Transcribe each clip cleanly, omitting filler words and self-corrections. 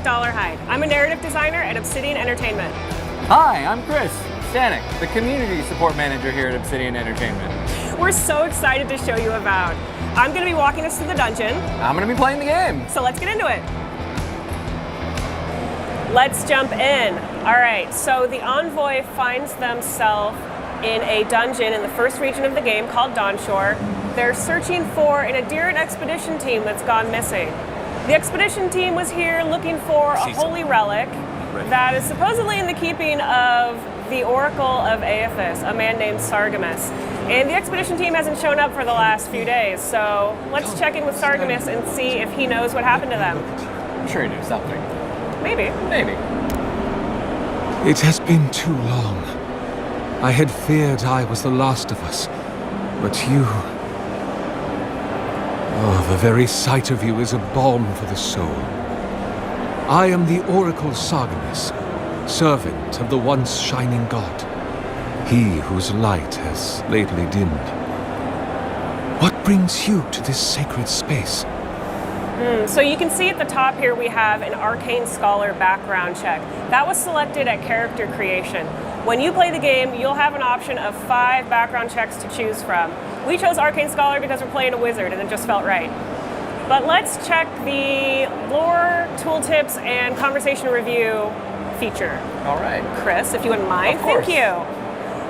Dollarhide. I'm a narrative designer at Obsidian Entertainment. Hi, I'm Chris Stanek, the Community Support Manager here at Obsidian Entertainment. We're so excited to show you Avowed. I'm going to be walking us through the dungeon. I'm going to be playing the game. So let's get into it. Let's jump in. All right, so the Envoy finds themselves in a dungeon in the first region of the game called Dawnshore. They're searching for an Adherent expedition team that's gone missing. The expedition team was here looking for a holy relic that is supposedly in the keeping of the Oracle of Aethys, a man named Sargamus. And the expedition team hasn't shown up for the last few days, so let's check in with Sargamus and see if he knows what happened to them. I'm sure he knew something. Maybe. Maybe. It has been too long. I had feared I was the last of us, but you... Oh, the very sight of you is a balm for the soul. I am the Oracle Sargamus, servant of the once shining god, he whose light has lately dimmed. What brings you to this sacred space? So you can see at the top here we have an Arcane Scholar background check. That was selected at character creation. When you play the game, you'll have an option of 5 background checks to choose from. We chose Arcane Scholar because we're playing a wizard and it just felt right. But let's check the lore, tooltips, and conversation review feature. All right. Chris, if you wouldn't mind. Of course. Thank you.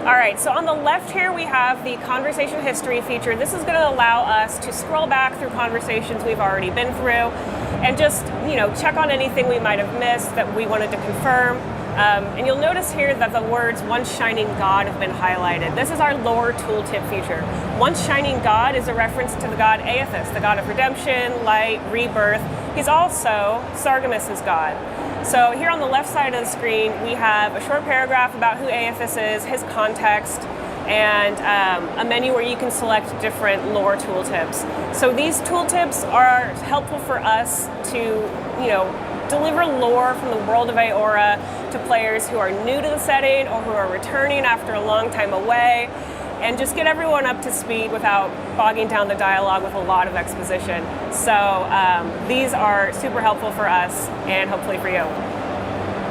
All right, so on the left here we have the conversation history feature. This is going to allow us to scroll back through conversations we've already been through and just, check on anything we might have missed that we wanted to confirm. And you'll notice here that the words "Once Shining God" have been highlighted. This is our lore tooltip feature. Once Shining God is a reference to the god Aethys, the god of redemption, light, rebirth. He's also Sargamus's god. So here on the left side of the screen, we have a short paragraph about who Aethys is, his context, and a menu where you can select different lore tooltips. So these tooltips are helpful for us to, deliver lore from the world of Aora to players who are new to the setting or who are returning after a long time away, and just get everyone up to speed without bogging down the dialogue with a lot of exposition. So these are super helpful for us and hopefully for you.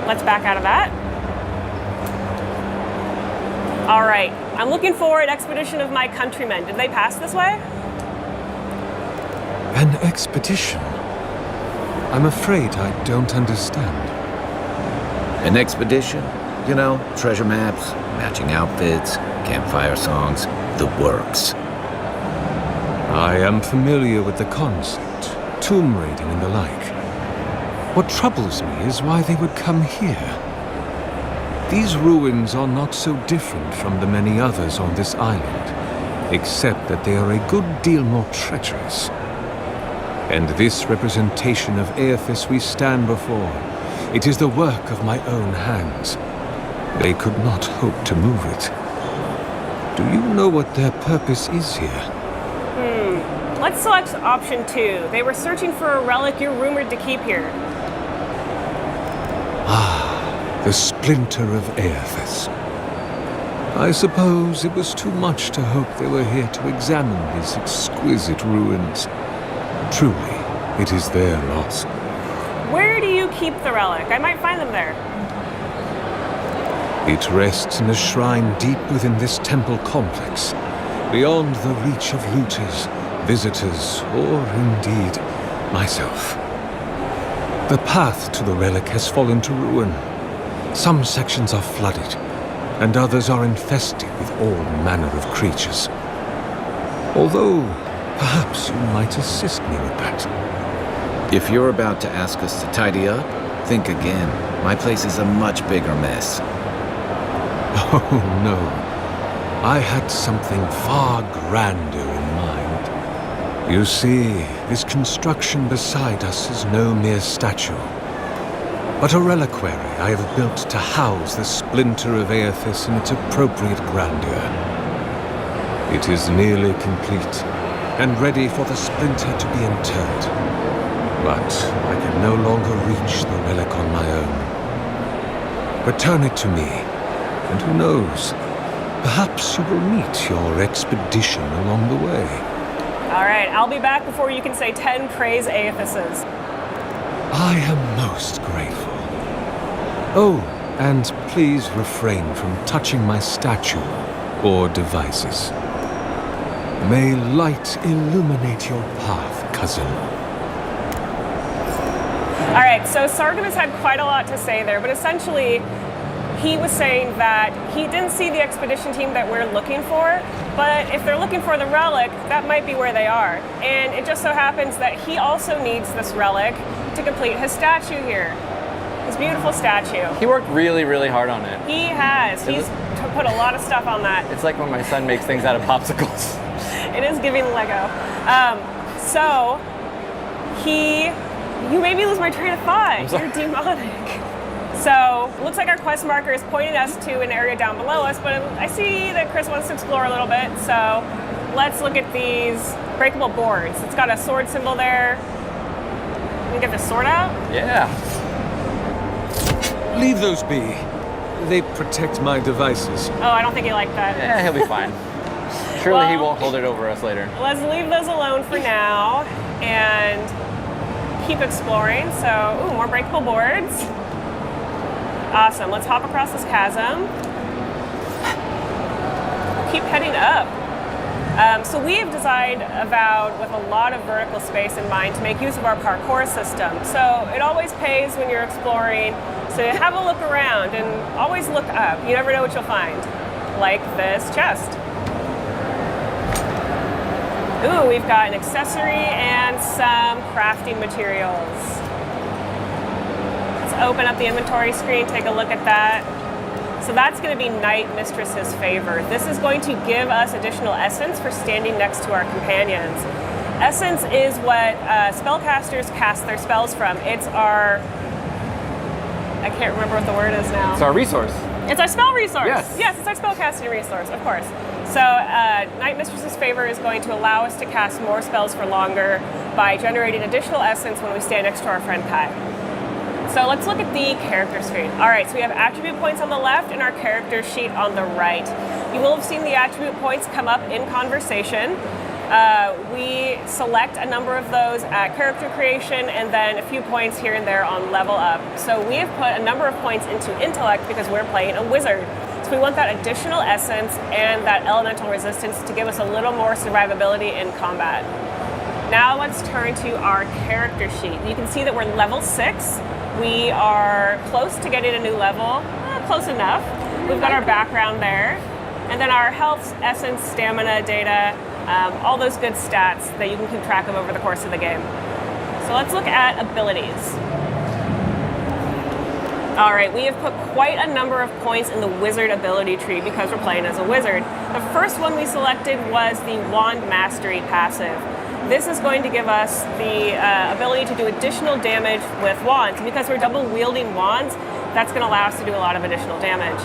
Let's back out of that. All right, I'm looking for an expedition of my countrymen. Did they pass this way? An expedition? I'm afraid I don't understand. An expedition? Treasure maps, matching outfits, campfire songs, the works. I am familiar with the concept, tomb raiding and the like. What troubles me is why they would come here. These ruins are not so different from the many others on this island, except that they are a good deal more treacherous. And this representation of Aethys we stand before, it is the work of my own hands. They could not hope to move it. Do you know what their purpose is here? Let's select option 2. They were searching for a relic you're rumored to keep here. Ah, the splinter of Aethys. I suppose it was too much to hope they were here to examine these exquisite ruins. Truly, it is their loss. Where do you keep the relic? I might find them there. It rests in a shrine deep within this temple complex, beyond the reach of looters, visitors, or indeed, myself. The path to the relic has fallen to ruin. Some sections are flooded, and others are infested with all manner of creatures. Although, perhaps you might assist me with that. If you're about to ask us to tidy up, think again. My place is a much bigger mess. Oh no, I had something far grander in mind. You see, this construction beside us is no mere statue, but a reliquary I have built to house the splinter of Aethys in its appropriate grandeur. It is nearly complete, and ready for the splinter to be interred. But I can no longer reach the relic on my own. Return it to me, and who knows, perhaps you will meet your expedition along the way. All right, I'll be back before you can say 10 praise Aethyses. I am most most grateful. Oh, and please refrain from touching my statue or devices. May light illuminate your path, cousin. All right, so Sargon has had quite a lot to say there, but essentially he was saying that he didn't see the expedition team that we're looking for, but if they're looking for the relic, that might be where they are. And it just so happens that he also needs this relic to complete his statue here. His beautiful statue. He worked really, really hard on it. He has. He's put a lot of stuff on that. It's like when my son makes things out of popsicles. It is giving Lego. So you made me lose my train of thought. You're demonic. So looks like our quest marker is pointing us to an area down below us, but I see that Chris wants to explore a little bit. So let's look at these breakable boards. It's got a sword symbol there. Can we get the sword out? Yeah. Leave those be. They protect my devices. Oh, I don't think he liked that. Yeah, he'll be fine. Surely he Well- won't hold it over us later. Let's leave those alone for now and keep exploring. So, ooh, more breakable boards. Awesome. Let's hop across this chasm. Keep heading up. So we have designed Avowed with a lot of vertical space in mind to make use of our parkour system. So it always pays when you're exploring. So have a look around and always look up. You never know what you'll find. Like this chest. Ooh, we've got an accessory and some crafting materials. Let's open up the inventory screen, take a look at that. So that's going to be Night Mistress's favor. This is going to give us additional essence for standing next to our companions. Essence is what spellcasters cast their spells from. It's our, I can't remember what the word is now. It's our resource. It's our spell resource. Yes. It's our spellcasting resource, of course. So Night Mistress's favor is going to allow us to cast more spells for longer by generating additional essence when we stand next to our friend Kai. So let's look at the character screen. All right, so we have attribute points on the left and our character sheet on the right. You will have seen the attribute points come up in conversation. We select a number of those at character creation and then a few points here and there on level up. So we have put a number of points into intellect because we're playing a wizard. So we want that additional essence and that elemental resistance to give us a little more survivability in combat. Now let's turn to our character sheet. You can see that we're level 6. We are close to getting a new level, close enough. We've got our background there. And then our health, essence, stamina, data, all those good stats that you can keep track of over the course of the game. So let's look at abilities. All right, we have put quite a number of points in the wizard ability tree because we're playing as a wizard. The first one we selected was the Wand Mastery passive. This is going to give us the ability to do additional damage with wands. And because we're double wielding wands, that's going to allow us to do a lot of additional damage.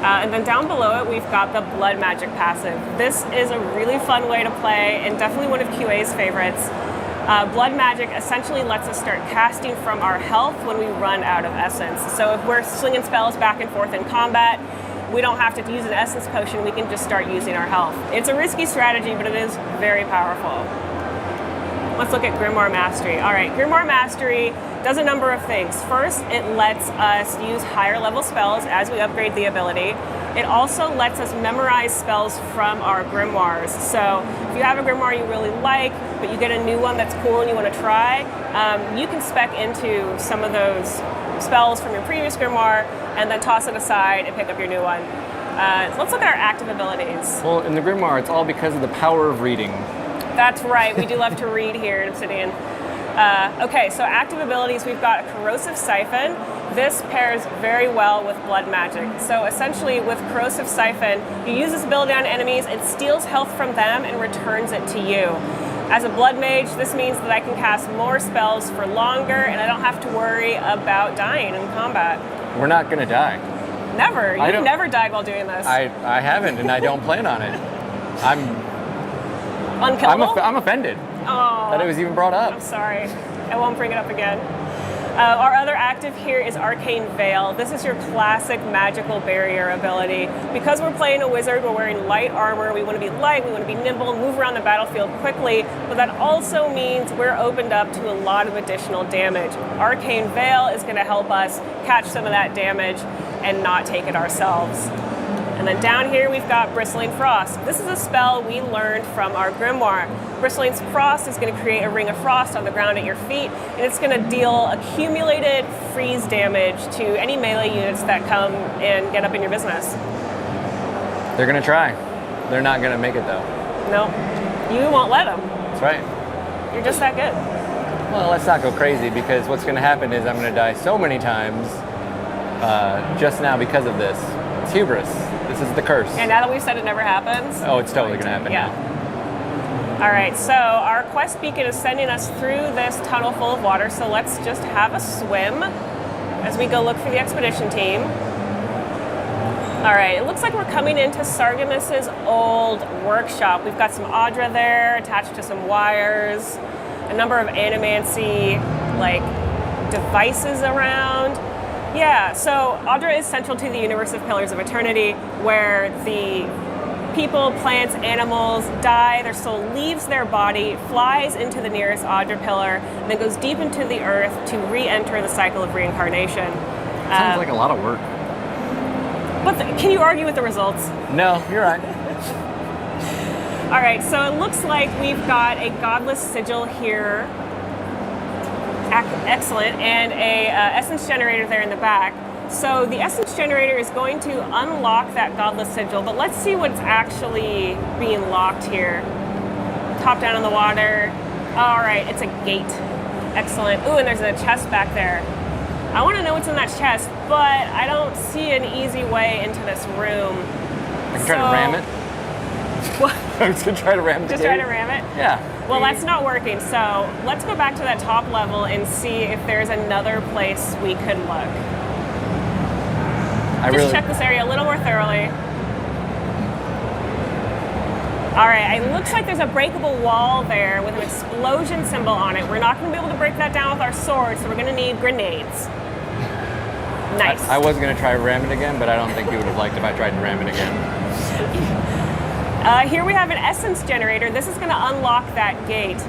And then down below it, we've got the Blood Magic passive. This is a really fun way to play and definitely one of QA's favorites. Blood Magic essentially lets us start casting from our health when we run out of essence. So if we're slinging spells back and forth in combat, we don't have to use an essence potion, we can just start using our health. It's a risky strategy, but it is very powerful. Let's look at Grimoire Mastery. All right, Grimoire Mastery does a number of things. First, it lets us use higher level spells as we upgrade the ability. It also lets us memorize spells from our grimoires. So if you have a grimoire you really like, but you get a new one that's cool and you want to try, you can spec into some of those spells from your previous grimoire and then toss it aside and pick up your new one. Let's look at our active abilities. Well, in the Grimoire, it's all because of the power of reading. That's right, we do love to read here at Obsidian. Okay, so active abilities, we've got a Corrosive Siphon. This pairs very well with Blood Magic. So essentially with Corrosive Siphon, you use this ability on enemies, it steals health from them and returns it to you. As a Blood Mage, this means that I can cast more spells for longer and I don't have to worry about dying in combat. We're not gonna die. Never, you've never died while doing this. I haven't, and I don't plan on it. Unkillable? I'm offended that it was even brought up. I'm sorry. I won't bring it up again. Our other active here is Arcane Veil. This is your classic magical barrier ability. Because we're playing a wizard, we're wearing light armor. We want to be light, we want to be nimble, move around the battlefield quickly, but that also means we're opened up to a lot of additional damage. Arcane Veil is going to help us catch some of that damage and not take it ourselves. And then down here we've got Bristling Frost. This is a spell we learned from our grimoire. Bristling Frost is going to create a ring of frost on the ground at your feet, and it's going to deal accumulated freeze damage to any melee units that come and get up in your business. They're gonna try. They're not gonna make it though. No, you won't let them. That's right. You're just that good. Well, let's not go crazy, because what's gonna happen is I'm gonna die so many times just now because of this. It's hubris. This is the curse. And now that we've said it never happens. Oh, it's totally gonna happen Yeah. now. All right, so our quest beacon is sending us through this tunnel full of water, so let's just have a swim as we go look for the expedition team. All right, it looks like we're coming into Sargemus's old workshop. We've got some Audra there attached to some wires, a number of animancy like devices around. Yeah, so Audra is central to the universe of Pillars of Eternity, where the people, plants, animals die, their soul leaves their body, flies into the nearest Audra pillar, and then goes deep into the earth to re-enter the cycle of reincarnation. Sounds like a lot of work. But can you argue with the results? No, you're right. All right, so it looks like we've got a godless sigil here. Excellent, and a essence generator there in the back. So the essence generator is going to unlock that godless sigil, but let's see what's actually being locked here. Top down in the water. All right, it's a gate. Excellent. Ooh, and there's a chest back there. I want to know what's in that chest, but I don't see an easy way into this room. I can try to ram it. What? I'm just gonna try to ram it. Just try to ram it? Yeah. Well, that's not working, so let's go back to that top level and see if there's another place we could look. Just check this area a little more thoroughly. All right, it looks like there's a breakable wall there with an explosion symbol on it. We're not going to be able to break that down with our swords, so we're going to need grenades. Nice. I was going to try ram it again, but I don't think you would have liked if I tried to ram it again. Here we have an essence generator. This is going to unlock that gate.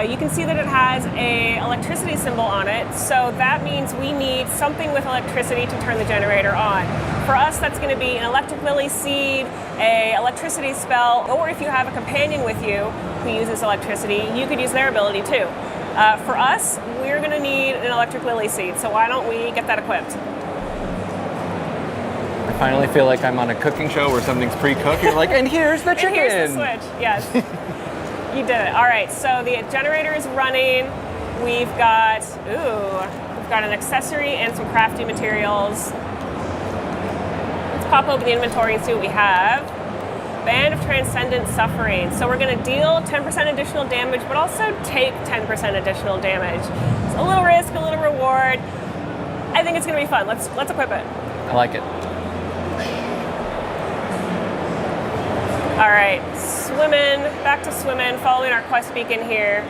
You can see that it has a electricity symbol on it, so that means we need something with electricity to turn the generator on. For us, that's going to be an electric lily seed, a electricity spell, or if you have a companion with you who uses electricity, you could use their ability too. For us, we're going to need an electric lily seed, so why don't we get that equipped? I finally feel like I'm on a cooking show where something's pre-cooked. You're like, and here's the chicken. And here's the switch. Yes. You did it. All right, so the generator is running. We've got an accessory and some crafting materials. Let's pop open the inventory and see what we have. Band of Transcendent Suffering. So we're going to deal 10% additional damage, but also take 10% additional damage. It's a little risk, a little reward. I think it's going to be fun. Let's equip it. I like it. All right, back to swimming, following our quest beacon here.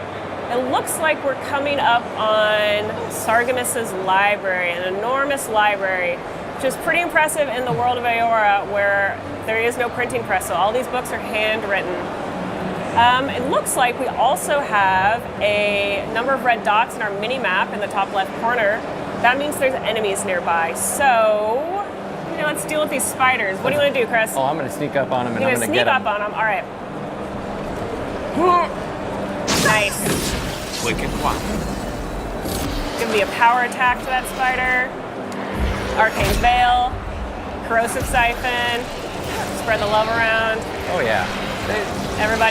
It looks like we're coming up on Sargemus's library, an enormous library, which is pretty impressive in the world of Aora, where there is no printing press, so all these books are handwritten. It looks like we also have a number of red dots in our mini-map in the top left corner. That means there's enemies nearby, so let's deal with these spiders. What do you want to do, Chris? Oh, I'm going to sneak up on them and I'm going to get them. Sneak up on them. All right. Nice. Quick and quiet. Give me a power attack to that spider. Arcane Veil. Corrosive Siphon. Spread the love around. Oh, yeah.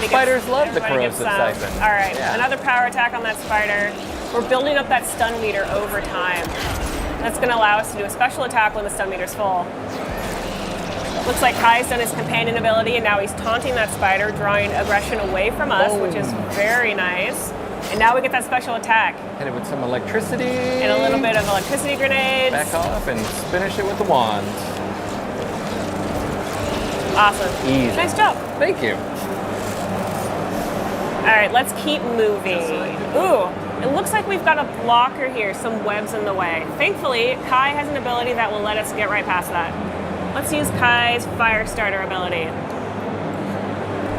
Spiders love the corrosive siphon. All right. Yeah. Another power attack on that spider. We're building up that stun meter over time. That's going to allow us to do a special attack when the stun meter's full. Looks like Kai's done his companion ability, and now he's taunting that spider, drawing aggression away from us, which is very nice. And now we get that special attack. Hit it with some electricity. And a little bit of electricity grenades. Back off and finish it with the wand. Awesome. Easy. Nice job. Thank you. All right, let's keep moving. Ooh, It looks like we've got a blocker here, some webs in the way. Thankfully, Kai has an ability that will let us get right past that. Let's use Kai's fire starter ability.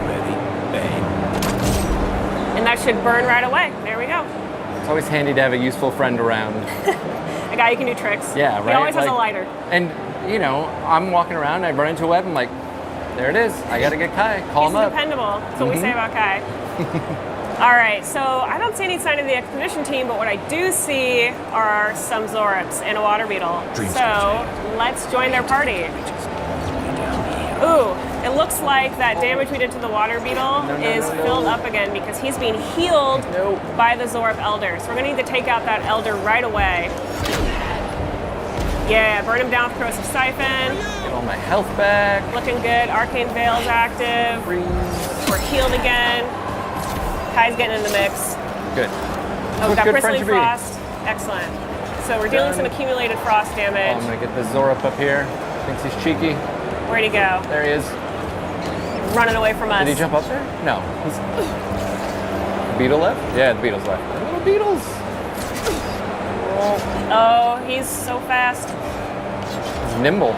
Ready, bang. And that should burn right away. There we go. It's always handy to have a useful friend around. A guy who can do tricks. Yeah, right? He always has a Like- lighter. And, you know, I'm walking around, I run into a web, I'm like, there it is. I gotta get Kai. Call He's him up. dependable. That's what we say about Kai. All right, so I don't see any sign of the expedition team, but what I do see are some Zorops and a water beetle. So let's join their party. Ooh, it looks like that damage we did to the water beetle is filled up again because he's being healed by the Zorop Elder. So we're gonna need to take out that Elder right away. Yeah, burn him down with Corrosive Siphon. Get all my health back. Looking good. Arcane Veil's active. Freeze. We're healed again. Kai's getting in the mix. Good. Oh, we've got good Bristling friendship Frost. Excellent. So we're dealing some accumulated frost Oh, damage. I'm gonna get the Zorop up here. Thinks he's cheeky. Where'd he go? There he is. Running away from us. Did he jump up there? No. He's... Beetle left? Yeah, the beetle's left. The little beetles. Oh, he's so fast. He's nimble.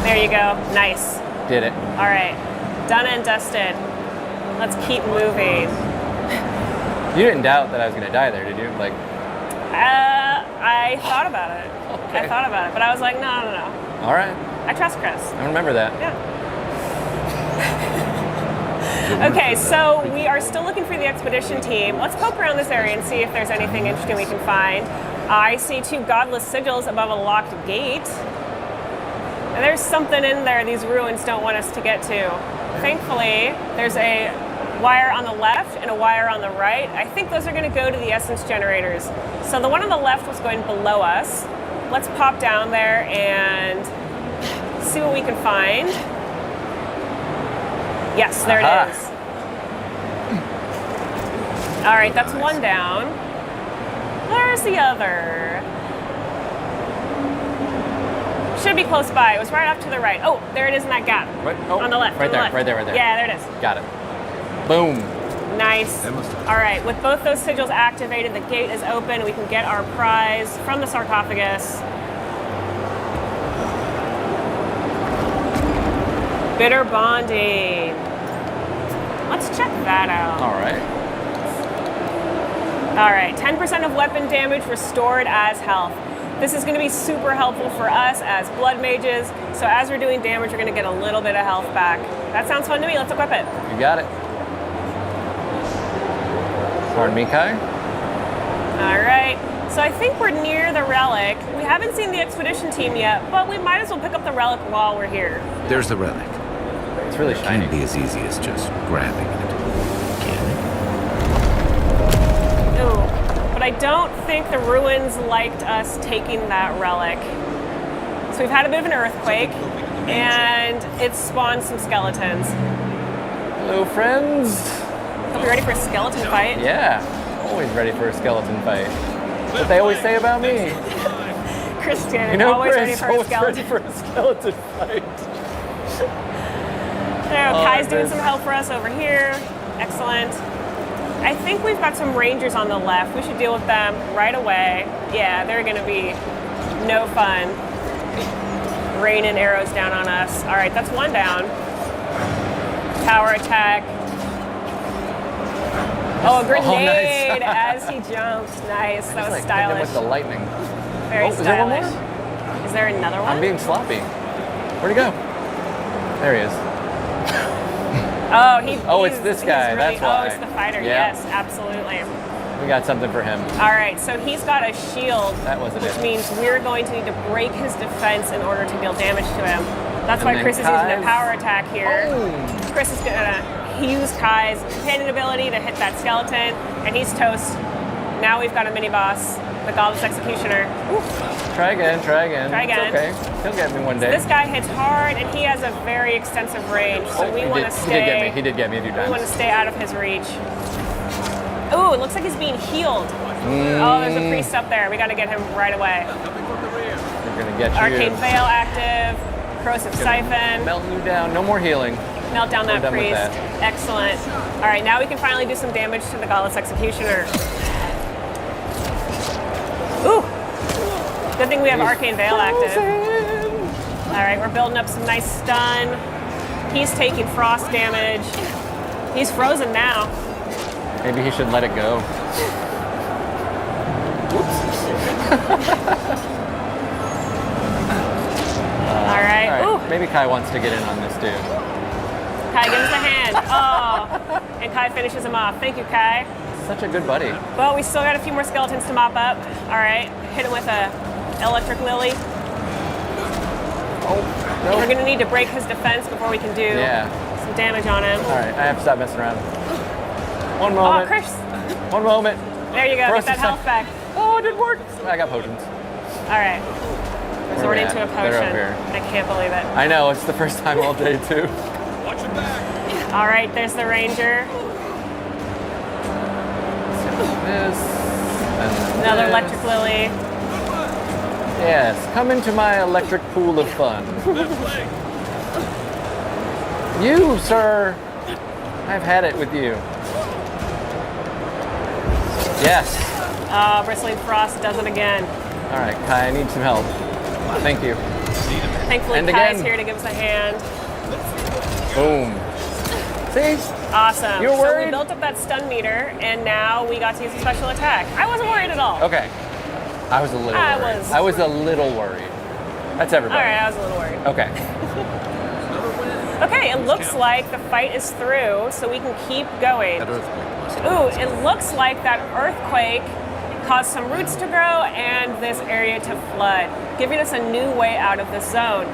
There you go. Nice. Did it. All right. Done and dusted. Let's keep moving. You didn't doubt that I was gonna die there, did you? Like, I thought about it. Okay. I thought about it, but I was like, no. all right. I trust Chris. I remember that. Yeah. Okay, so we are still looking for the expedition team. Let's poke around this area and see if there's anything interesting we can find. I see 2 godless sigils above a locked gate. And there's something in there these ruins don't want us to get to. Thankfully, there's a wire on the left and a wire on the right. I think those are going to go to the essence generators. So the one on the left was going below us. Let's pop down there and see what we can find. Yes, there Aha. it is. All right, that's one down. Where's the other? Should be close by. It was right off to the right. Oh, there it is in that gap. What? Oh, On the left. Right on the there, left. right there, right there. Yeah, there it is. Got it. Boom. Nice. All right, with both those sigils activated, the gate is open. We can get our prize from the sarcophagus. Bitter bonding. Let's check that out. All right. All right, 10% of weapon damage restored as health. This is going to be super helpful for us as blood mages. So as we're doing damage, we're going to get a little bit of health back. That sounds fun to me. Let's equip it. You got it. Pardon me, Kai. All right. So I think we're near the relic. We haven't seen the expedition team yet, but we might as well pick up the relic while we're here. There's the relic. It's really shiny. Can't be as easy as just grabbing it. Can Ooh. But I don't think the ruins liked us taking that relic. So we've had a bit of an earthquake, and it spawned some skeletons. Hello, friends. Hope you're ready for a skeleton fight. Yeah, always ready for a skeleton fight. What they always say about me. Christian, You know, always Chris, ready for a always skeleton. ready for a skeleton fight. There, Kai's doing Chris. some help for us over here. Excellent. I think we've got some rangers on the left. We should deal with them right away. Yeah, they're gonna be no fun. Raining arrows down on us. All right, that's one down. Tower attack. Oh, a grenade nice. as he jumped. Nice, that was Like, hit him stylish. with the lightning. Very Oh, is there one stylish. more? Is there another one? I'm being sloppy. Where'd he go? There he is. Oh, it's this guy, that's why. Oh, it's the fighter. Yeah. Yes, absolutely. We got something for him. All right, so he's got a shield, That wasn't which it. means we're going to need to break his defense in order to deal damage to him. That's And why then Chris is using Kai's- a power attack here. Boom. Chris is gonna use Kai's companion ability to hit that skeleton, and he's toast. Now we've got a mini boss, the Godless Executioner. Ooh. Try again, try again. Try again. It's okay. He'll get me one day. This guy hits hard, and he has a very extensive range, so we he want did, to he did get me. stay. He did get me a few We want to times. stay out of his reach. Ooh, it looks like he's being healed. Oh, there's a priest up there. We got to get him right away. We're gonna get you. Arcane Veil active. Corrosive Siphon. Melting you down. No more healing. Melt down that done with priest. that. Excellent. All right, now we can finally do some damage to the Godless Executioner. Ooh! Good thing we have Arcane Veil active. All right, we're building up some nice stun. He's taking frost damage. He's frozen now. Maybe he should let it go. All right. All Ooh. right. Maybe Kai wants to get in on this too. Kai gives us a hand. Oh, and Kai finishes him off. Thank you, Kai. Such a good buddy. Well, we still got a few more skeletons to mop up. All right, hit him with a electric lily. Oh, no. We're gonna need to break his defense before we can do some damage on him. All right, I have to stop messing around. One Oh, moment. Chris. One moment. There you go. For Get us that to health back. Oh, it didn't work. I got potions. All right. Resorting at? to a They're over potion. here. I can't believe it. I know, it's the first time all day too. All right, there's the ranger. This. And Another this. electric lily. Yes, come into my electric pool of fun. You, sir. I've had it with you. Yes. Bristling Frost does it again. All right, Kai, I need some help. Thank you. Thankfully, And Kai's again. here to give us a hand. Boom. See? Awesome. You were So we worried? built up that stun meter, and now we got to use a special attack. I wasn't worried at all. Okay. I was a little I worried. was. I was a little worried. That's All everybody. right, I was a little worried. Okay. Okay, it looks like the fight is through, so we can keep going. Ooh, it looks like that earthquake caused some roots to grow and this area to flood, giving us a new way out of this zone.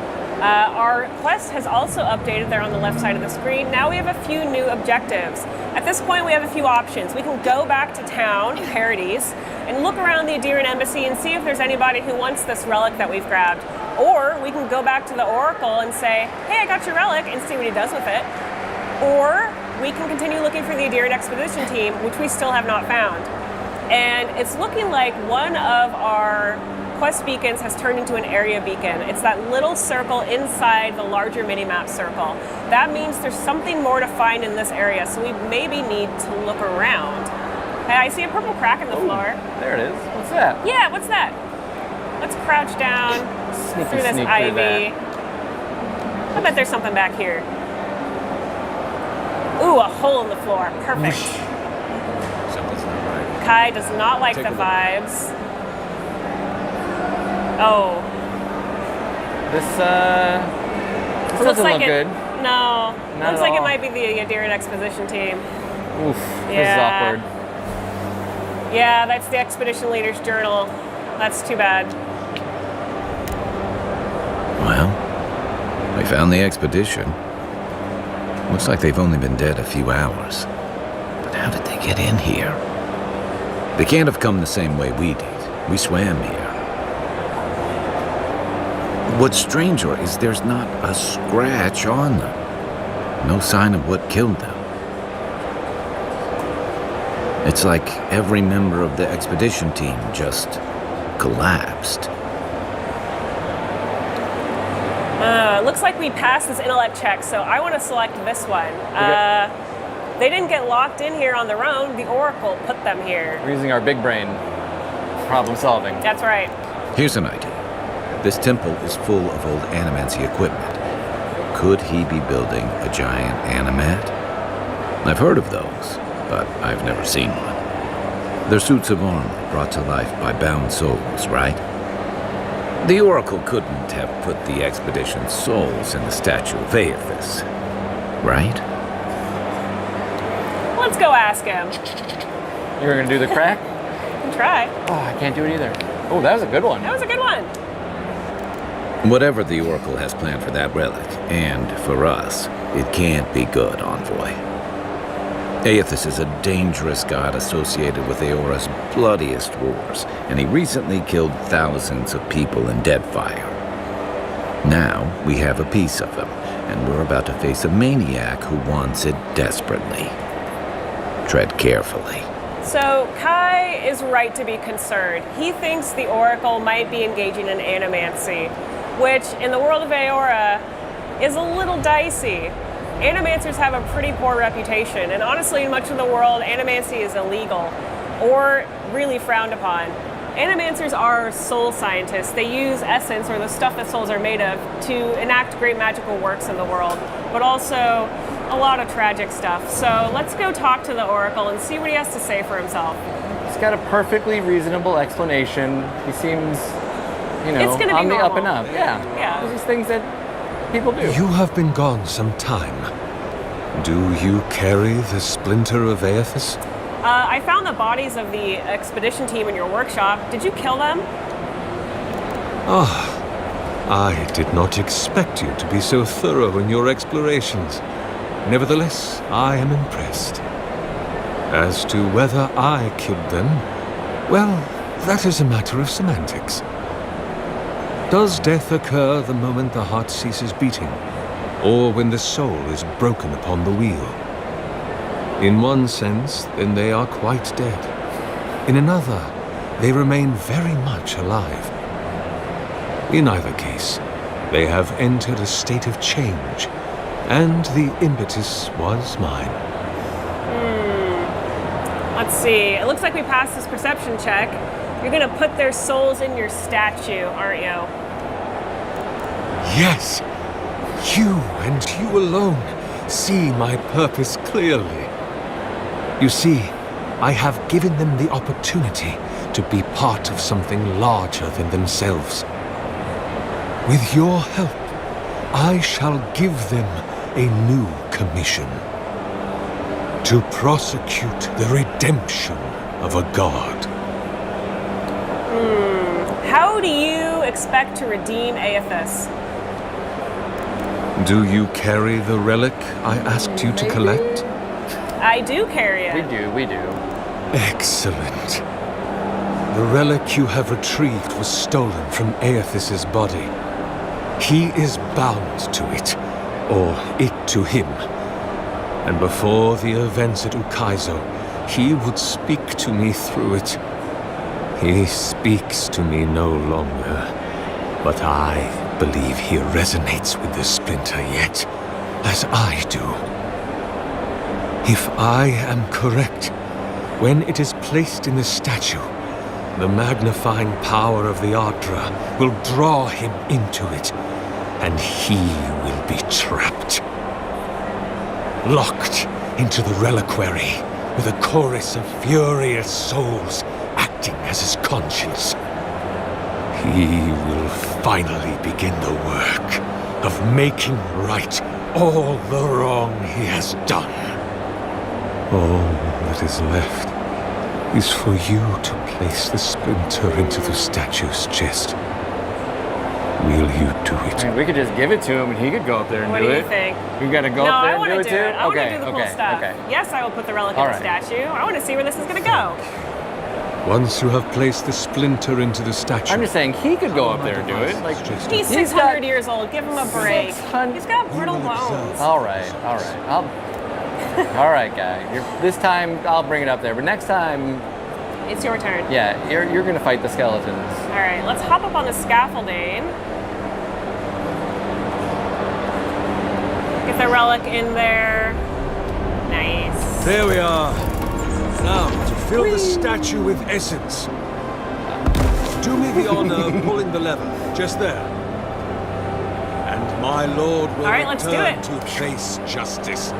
Our quest has also updated there on the left side of the screen. Now we have a few new objectives. At this point, we have a few options. We can go back to town, Parodies, and look around the Adirian embassy and see if there's anybody who wants this relic that we've grabbed. Or we can go back to the Oracle and say, hey, I got your relic, and see what he does with it. Or we can continue looking for the Adirian expedition team, which we still have not found. And it's looking like one of our quest beacons has turned into an area beacon. It's that little circle inside the larger minimap circle. That means there's something more to find in this area, so we maybe need to look around. Hey, I see a purple crack in the floor. There it is. What's that? Yeah, what's that? Let's crouch down Sneaky through this sneak ivy. through I bet there's something back here. Ooh, a hole in the floor. Perfect. Something's not right. Kai does not like Take the a look. vibes. Oh, This looks doesn't like look it. good. No, Not looks at like it all. might be the Adirian expedition team. Oof, this is Yeah. awkward. Yeah, that's the expedition leader's journal. That's too bad. Well, we found the expedition. Looks like they've only been dead a few hours. But how did they get in here? They can't have come the same way we did. We swam here. What's stranger is there's not a scratch on them. No sign of what killed them. It's like every member of the expedition team just collapsed. It looks like we passed this intellect check, so I want to select this one. They didn't get locked in here on their own. The Oracle put them here. We're using our big brain. Problem solving. That's right. Here's an idea. This temple is full of old animancy equipment. Could he be building a giant animat? I've heard of those, but I've never seen one. They're suits of armor brought to life by bound souls, right? The Oracle couldn't have put the expedition's souls in the statue of Aethys, right? Let's go ask him. You were gonna do the crack? Try. Oh, I can't do it either. Oh, that was a good one. That was a good one. Whatever the Oracle has planned for that relic, and for us, it can't be good, Envoy. Aethys is a dangerous god associated with Eora's bloodiest wars, and he recently killed thousands of people in Deadfire. Now, we have a piece of him, and we're about to face a maniac who wants it desperately. Tread carefully. So Kai is right to be concerned. He thinks the Oracle might be engaging in animancy, which in the world of Eora is a little dicey. Animancers have a pretty poor reputation, and honestly, in much of the world, animancy is illegal or really frowned upon. Animancers are soul scientists. They use essence, or the stuff that souls are made of, to enact great magical works in the world, but also a lot of tragic stuff. So let's go talk to the Oracle and see what he has to say for himself. He's got a perfectly reasonable explanation. He seems, It's gonna be on the up normal. and up. Yeah. Yeah. These are things that people do. You have been gone some time. Do you carry the splinter of Aethys? I found the bodies of the expedition team in your workshop. Did you kill them? I did not expect you to be so thorough in your explorations. Nevertheless, I am impressed. As to whether I killed them, well, that is a matter of semantics. Does death occur the moment the heart ceases beating, or when the soul is broken upon the wheel? In one sense, then they are quite dead. In another, they remain very much alive. In either case, they have entered a state of change, and the impetus was mine. Let's see. It looks like we passed this perception check. You're gonna put their souls in your statue, aren't you? Yes, you and you alone see my purpose clearly. You see, I have given them the opportunity to be part of something larger than themselves. With your help, I shall give them a new commission. To prosecute the redemption of a god. How do you expect to redeem Aethys? Do you carry the relic I asked you to collect? I do carry it. We do. Excellent. The relic you have retrieved was stolen from Aethys' body. He is bound to it, or it to him. And before the events at Ukaizo, he would speak to me through it. He speaks to me no longer, but I believe he resonates with the splinter yet, as I do. If I am correct, when it is placed in the statue, the magnifying power of the Ardra will draw him into it, and he will be trapped. Locked into the reliquary with a chorus of furious souls acting as his conscience. He will finally begin the work of making right all the wrong he has done. All that is left is for you to place the splinter into the statue's chest. Will you do it? I mean, we could just give it to him and he could go up there and What do do it. you think? We gotta go No, up there I and want do to it do too? it. I want to Okay, do the cool okay, stuff. okay. Yes, I will put the relic All in the right. statue. I want to see where this is going to go. Once you have placed the splinter into the statue... I'm just saying he could go up there and do it. Like, He's 600 years old. Give him a break. 600 He's got brittle bones. all right. All right, guy. This time I'll bring it up there, but next time, It's your turn. yeah, you're gonna fight the skeletons. All right, let's hop up on the scaffolding. Get the relic in there. Nice. There we are. Now, to fill the statue with essence. Do me the honor of pulling the lever, just there. And my lord will All right, let's do return it. to face justice.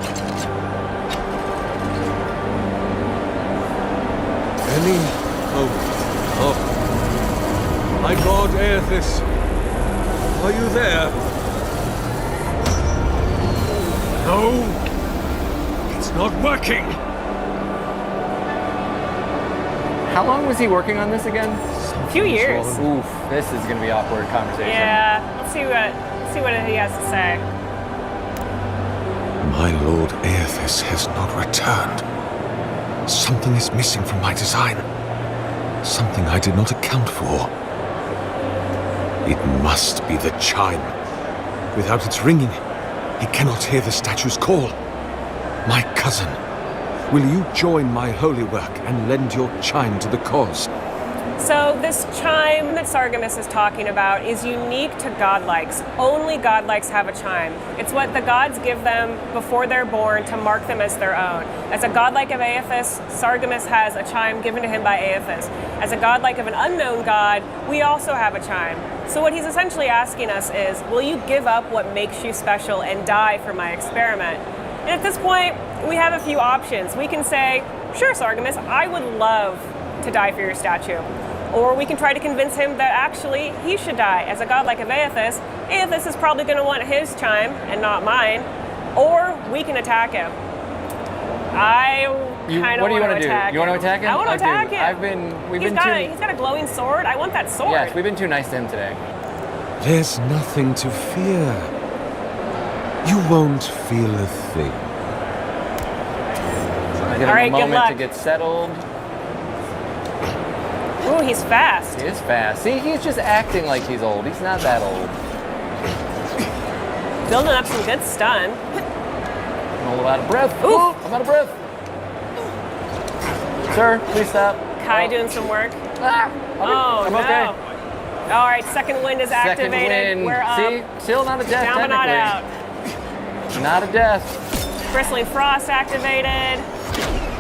Any moment. Oh. My god, Aethys. Are you there? No. It's not working. How long was he working on this again? A few years. Oof, this is gonna be awkward conversation. Yeah. Let's see what he has to say. My lord Aethys has not returned. Something is missing from my design. Something I did not account for. It must be the chime. Without its ringing, he cannot hear the statue's call. My cousin, will you join my holy work and lend your chime to the cause? So this chime that Sargemus is talking about is unique to godlikes. Only godlikes have a chime. It's what the gods give them before they're born to mark them as their own. As a godlike of Aethys, Sargemus has a chime given to him by Aethys. As a godlike of an unknown god, we also have a chime. So what he's essentially asking us is, will you give up what makes you special and die for my experiment? And at this point, we have a few options. We can say, sure, Sargemus, I would love to die for your statue. Or we can try to convince him that actually he should die. As a godlike of Aethys, Aethys is probably going to want his chime and not mine. Or we can attack him. I kind of want to attack him. You want to attack him? I want to attack him. We've He's got a glowing sword. I want that sword. Yes, we've been too nice to him today. There's nothing to fear. You won't feel a thing. Give him a moment to get settled. Ooh, he's fast. He is fast. See, he's just acting like he's old. He's not that old. Building up some good stun. I'm a little out of breath. Ooh. I'm out of breath. Sir, please stop. Kai doing some work. I'm okay. All right, second wind is activated. Second wind. We're up. See, still not a death. Down but not out. Not a death. Bristling Frost activated.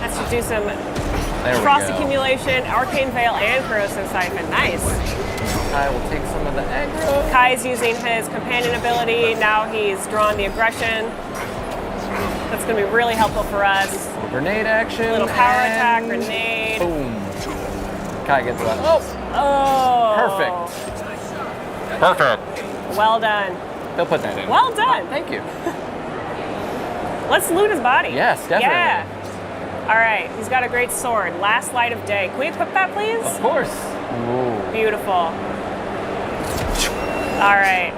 Let's just do some There Frost we go. accumulation, Arcane Veil, and Corrosive Siphon. Nice. Kai will take some of the aggro. Kai's using his companion ability. Now he's drawn the aggression. That's going to be really helpful for us. Grenade action. A little power and attack, grenade. Boom. Kai gets one. Oh. Oh. Perfect. Well done. They'll put that in. Well done. Oh, thank you. Let's loot his body. Yes, definitely. Yeah. All right, he's got a great sword. Last Light of Day. Can we equip that, please? Of course. Ooh. Beautiful. All right.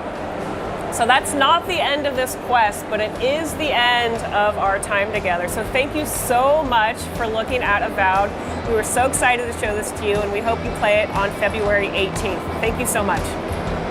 So that's not the end of this quest, but it is the end of our time together. So thank you so much for looking at Avowed. We were so excited to show this to you, and we hope you play it on February 18th. Thank you so much.